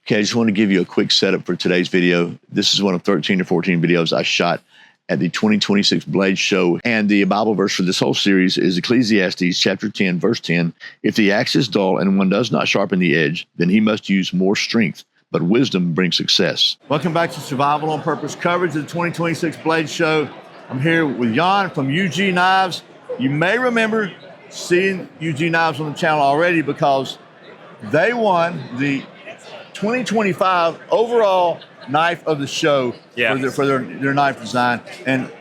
Okay, I just want to give you a quick setup for today's video. This is one of 13 or 14 videos I shot at the 2026 Blade Show. And the Bible verse for this whole series is Ecclesiastes chapter 10, verse 10. If the axe is dull and one does not sharpen the edge, then he must use more strength, but wisdom brings success. Welcome back to Survival on Purpose coverage of the 2026 Blade Show. I'm here with Jan from UG Knives. You may remember seeing UG Knives on the channel already because they won the 2025 overall knife of the show for their knife design. And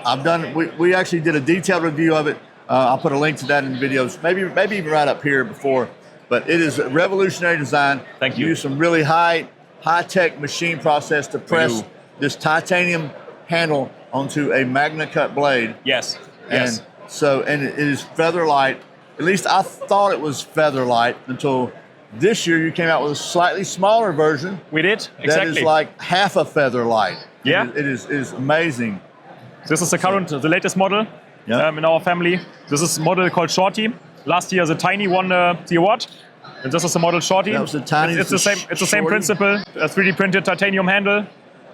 I've done, we actually did a detailed review of it. I'll put a link to that in the videos, maybe even right up here before. But it is a revolutionary design. Thank you. Use some really high-tech machine process to press this titanium handle onto a Magna Cut blade. Yes. And and it is feather light. At least I thought it was feather light until this year you came out with a slightly smaller version. We did, exactly. That is like half a feather light. Yeah. It is amazing. This is the latest model in our family. This is a model called Shorty. Last year the tiny won the award. And this is the model Shorty. That was the tiny. It's the same principle. A 3D printed titanium handle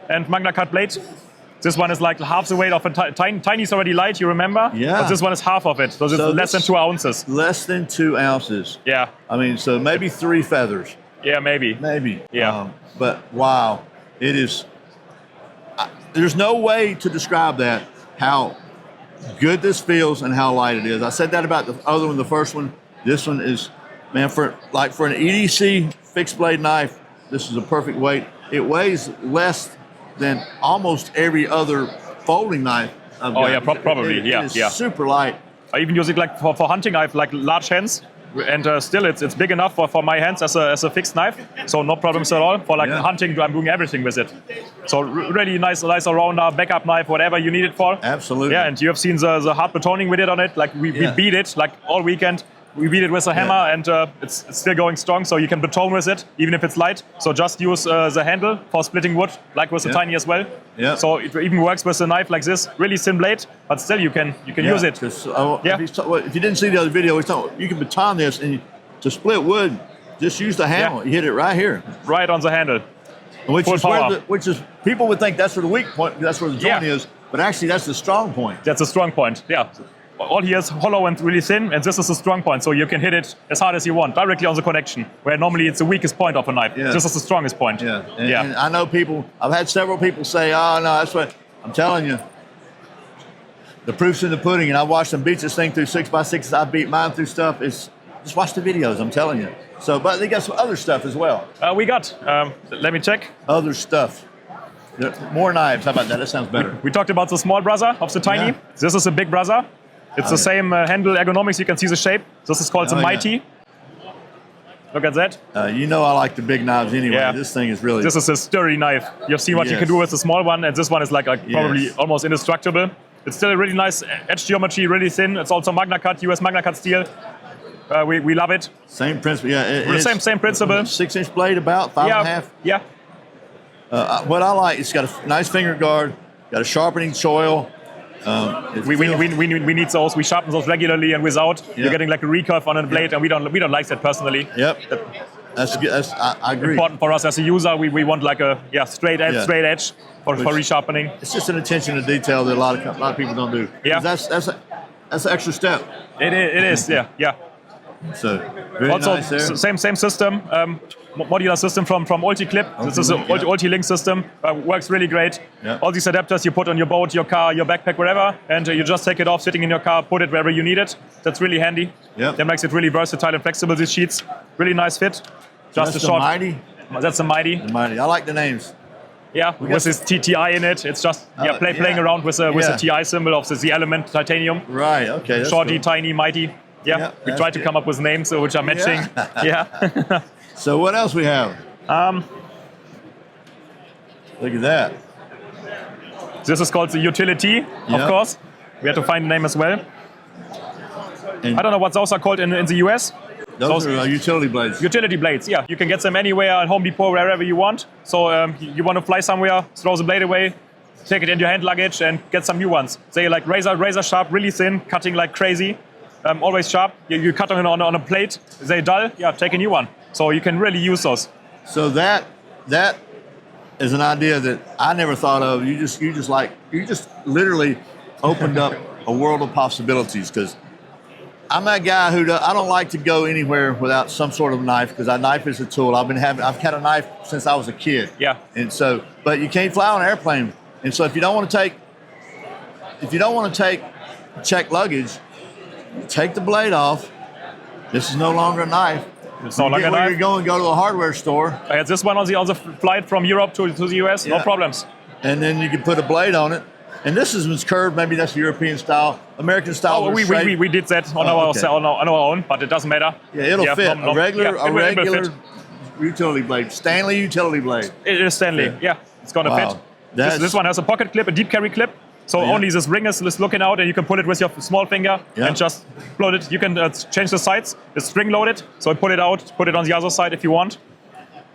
and Magna Cut blade. This one is like half the weight of a tiny is already light, you remember? Yeah. But this one is half of it. So this is less than 2 ounces. Less than 2 ounces. Yeah. I mean, so maybe 3 feathers. Yeah, maybe. Maybe. Yeah. But wow, it is. There's no way to describe that, how good this feels and how light it is. I said that about the other one, the first one. This one is, man, for an EDC fixed blade knife, this is a perfect weight. It weighs less than almost every other folding knife I've got. Probably. It is super light. I even use it like for hunting. I have like large hands, and still it's big enough for my hands as a fixed knife. So no problems at all. For hunting, I'm doing everything with it. So really nice all-rounder, backup knife, whatever you need it for. Absolutely. Yeah, and you have seen the hard batoning we did on it. Like we beat it like all weekend. We beat it with a hammer, and it's still going strong, so you can baton with it, even if it's light. So just use the handle for splitting wood, like with the tiny as well. Yeah. So it even works with a knife like this, really thin blade, but still you can use it. If you didn't see the other video, you can baton this, and to split wood, just use the handle. You hit it right here. Right on the handle. Which is people would think that's where the weak point, that's where the joint is, but actually that's the strong point. That's a strong point, yeah. All here is hollow and really thin, and this is a strong point, so you can hit it as hard as you want, directly on the connection, where normally it's the weakest point of a knife. Yeah. This is the strongest point. Yeah. And I know I've had several people say, oh, no, that's what, I'm telling you, the proof's in the pudding, and I watched them beat this thing through 6x6s, I beat mine through stuff. Just watch the videos, I'm telling you. So, but they got some other stuff as well. We got, let me check. Other stuff. More knives, how about that? That sounds better. We talked about the small brother of the tiny. Yeah. This is a big brother. It's the same handle ergonomics, you can see the shape. This is called the Mighty. Look at that. You know I like the big knives anyway. Yeah. This thing is really... This is a sturdy knife. You've seen what you can do with the small one, and this one is like probably almost indestructible. It's still a really nice edge geometry, really thin. It's also Magna Cut, US Magna Cut steel. We love it. Same principle, Same principle. 6-inch blade about, 5.5. Yeah. What I like, it's got a nice finger guard, got a sharpening choil. We need those. We sharpen those regularly, and without you're getting like a recurve on a blade, and we don't like that personally. Yep, that's good. I agree. Important for us as a user. We want like a straight edge for resharpening. It's just an attention to detail that a lot of people don't do. Yeah, that's an extra step. It is. Yeah. So very also nice there. Same system. Modular system from UltiClip. This is an UltiLink system. Works really great. Yeah. All these adapters you put on your boat, your car, your backpack, wherever, and you just take it off, sitting in your car, put it wherever you need it. That's really handy. Yep. That makes it really versatile and flexible, these sheets. Really nice fit. Just a short. Mighty? That's a Mighty. The Mighty. I like the names. Yeah, with this TTI in it. It's just playing around with the TI symbol of the element titanium. Right, okay. That's Shorty, cool. Tiny, Mighty. Yeah, we tried to come up with names which are matching. Yeah. So what else we have? Look at that. This is called the utility, of course. We had to find a name as well. And I don't know what those are called in the US. Those are utility blades. Utility blades, yeah. You can get them anywhere at Home Depot, wherever you want. So you want to fly somewhere, throw the blade away, take it in your hand luggage, and get some new ones. They're like razor sharp, really thin, cutting like crazy. Always sharp. You cut them on a plate. They're dull. Yeah, take a new one. So you can really use those. So that is an idea that I never thought of. You just literally opened up a world of possibilities, because I'm that guy who I don't like to go anywhere without some sort of knife, because a knife is a tool. I've had a knife since I was a kid. Yeah. And so, but you can't fly on an airplane, and so if you don't want to take checked luggage, take the blade off. This is no longer a knife. It's no longer a When knife. you're going, go to a hardware store. I had this one on the flight from Europe to the US, no problems. And then you can put a blade on it. And this is curved. Maybe that's European style. American style. Oh, we did that on our own, but it doesn't matter. Yeah, it'll fit. A regular fit. utility blade. Stanley utility blade. It is Stanley. Yeah, it's gonna fit. This one has a pocket clip, a deep carry clip. So only this ring is looking out, and you can pull it with your small finger and just float it. You can change the sides. It's spring loaded, so pull it out, put it on the other side if you want.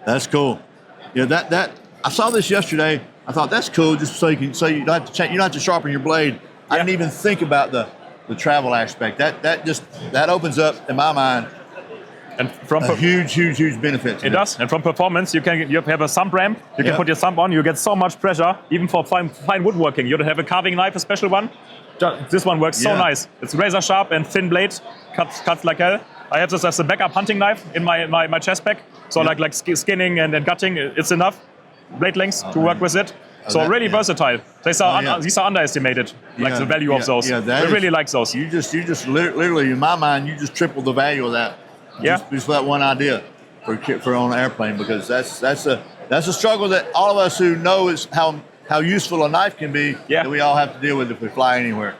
That's cool. Yeah, that I saw this yesterday. I thought that's cool, just so you don't have to change, you don't have to sharpen your blade. I didn't even think about the travel aspect. That opens up in my mind. And from a huge benefit. It does. And from performance, you have a thumb ramp. You can put your thumb on. You get so much pressure, even for fine woodworking. You don't have a carving knife, a special one. This one works so nice. It's razor sharp and thin blade, cuts like hell. I have this as a backup hunting knife in my chest bag. So like skinning and gutting, it's enough blade lengths to work with it. So really versatile. These are underestimated, like the value of those. Yeah, we really like those. You just literally, in my mind, you just tripled the value of that. Just for that one idea for on an airplane, because that's a struggle that all of us who know is how useful a knife can be. That we all have to deal with if we fly anywhere.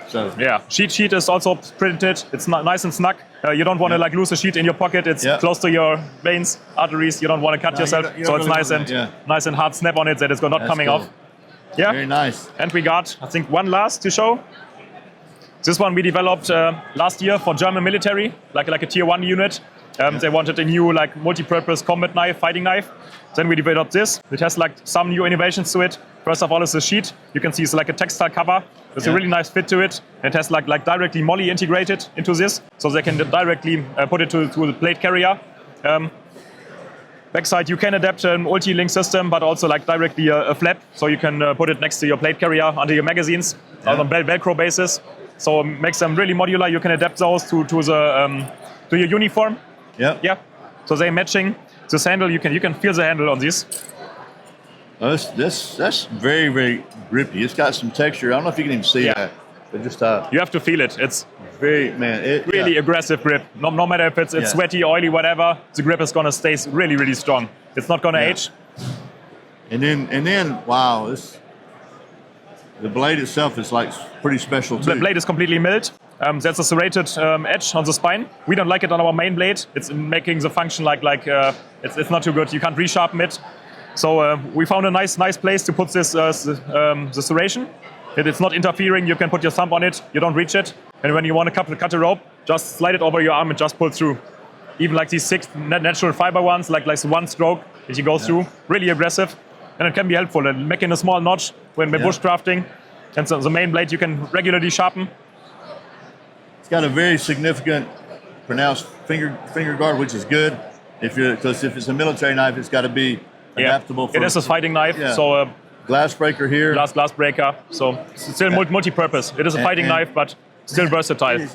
So sheet is also printed. It's nice and snug. You don't want to like lose a sheet in your pocket. It's close to your veins, arteries. You don't want to cut yourself. So it's nice and hard snap on it that it's not coming off. Yeah, very nice. And we got, I think, one last to show. This one we developed last year for German military, like a tier 1 unit. They wanted a new like multi-purpose combat knife, fighting knife. Then we developed this. It has like some new innovations to it. First of all, it's a sheet. You can see it's like a textile cover. There's a really nice fit to it. It has like directly MOLLE integrated into this, so they can directly put it to the plate carrier. Backside, you can adapt an multi-link system, but also like directly a flap, so you can put it next to your plate carrier under your magazines on a Velcro basis. So it makes them really modular. You can adapt those to your uniform. Yeah. So they're matching this handle. You can feel the handle on this. That's very, very grippy. It's got some texture. I don't know if you can even see that, but just you have to feel it. It's very really aggressive grip. No matter if it's sweaty, oily, whatever, the grip is gonna stay really, really strong. It's not gonna age. And then wow, the blade itself is like pretty special too. The blade is completely milled. There's a serrated edge on the spine. We don't like it on our main blade. It's making the function it's not too good. You can't resharpen it. So we found a nice place to put this the serration. It's not interfering. You can put your thumb on it. You don't reach it. And when you want to cut a rope, just slide it over your arm and just pull through. Even like these 6 natural fiber ones, like one stroke that you go through. Really aggressive. And it can be helpful in making a small notch when we're bushcrafting. And so the main blade you can regularly sharpen. It's got a very significant, pronounced finger guard, which is good. Because if it's a military knife, it's got to be adaptable. It is a fighting knife, so glass breaker here. Glass breaker. So it's still multi-purpose. It is a fighting knife, but still versatile.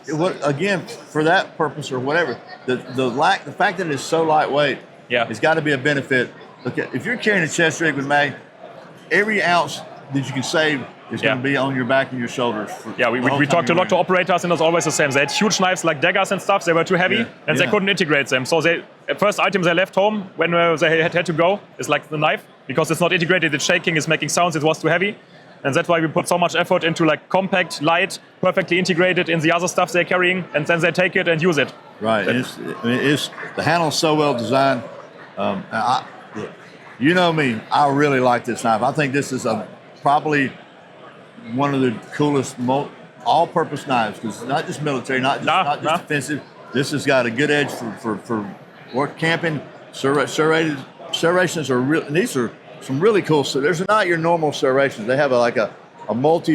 Again, for that purpose or whatever, the fact that it's so lightweight, it's got to be a benefit. Look, if you're carrying a chest rig with mag, every ounce that you can save is going to be on your back and your shoulders. We talked a lot to operators, and it was always the same. They had huge knives like daggers and stuff. They were too heavy, and they couldn't integrate them. So first item they left home when they had to go is like the knife, because it's not integrated. It's shaking, it's making sounds. It was too heavy, and that's why we put so much effort into like compact, light, perfectly integrated in the other stuff they're carrying, and then they take it and use it. Right. The handle's so well designed. You know me, I really like this knife. I think this is probably one of the coolest all-purpose knives, because it's not just military, not just defensive. This has got a good edge for work camping. Serrations are real. These are some really cool. So there's not your normal serrations. They have a multi